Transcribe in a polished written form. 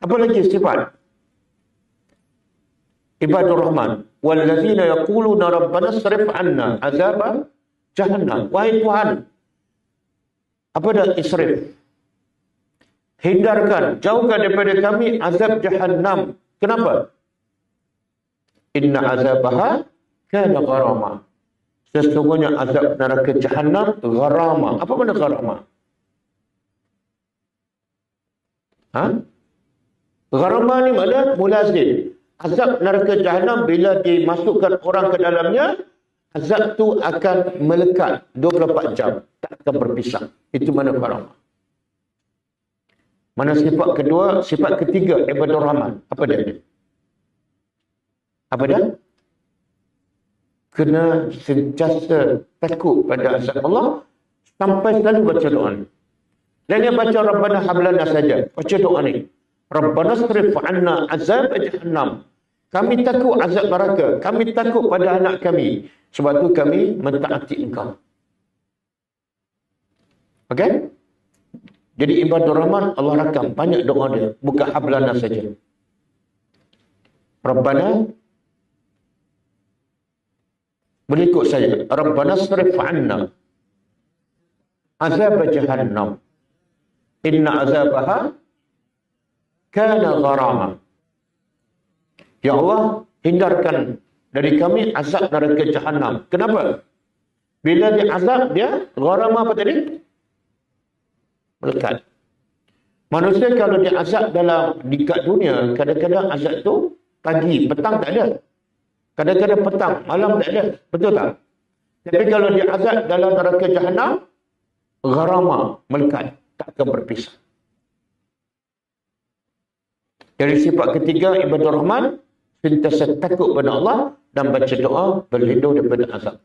Apa lagi sifat ibadur rahman? Wallazina yaquluna rabbana srif 'anna azaba jahannam. Wahai Tuhan, apa dah isrif? Hindarkan, jauhkan daripada kami azab jahannam. Kenapa? Inna azabaha kana gharama. Sesungguhnya azab neraka jahannam gharama. Apa benda gharama? Gharama ni mana? Mulazim. Azab neraka jahannam bila dimasukkan orang ke dalamnya, azab tu akan melekat 24 jam. Tak akan berpisah. Itu mana gharama. Mana sifat kedua? Sifat ketiga ibadur rahman. Apa dia? Apa dia? Kena sentiasa takut pada azab Allah sampai selalu baca doa ni. Jangan baca Rabbana hablana saja. Baca doa ni. Rabbana srif 'anna azab jahannam. Kami takut azab neraka. Kami takut pada anak kami. Sebab tu kami mentaati Engkau. Okey? Jadi ibadur rahman Allah rakam banyak doa dia. Bukan hablana saja. Rabbana, boleh ikut saya. Rabbana srif 'anna azab jahannam. Inna azabaha kana gharama. Ya Allah, hindarkan dari kami azab neraka jahannam. Kenapa? Bila dia azab, dia gharama apa tadi? Melekat. Manusia kalau dia azab dalam dekat dunia, kadang-kadang azab tu pagi, petang tak ada. Kadang-kadang petang, malam tak ada. Betul tak? Tapi kalau dia azab dalam neraka jahannam, gharama, melekat, tak akan berpisah. Dari sifat ketiga ibadur rahman, sentiasa takut pada Allah dan baca doa berlindung daripada azab.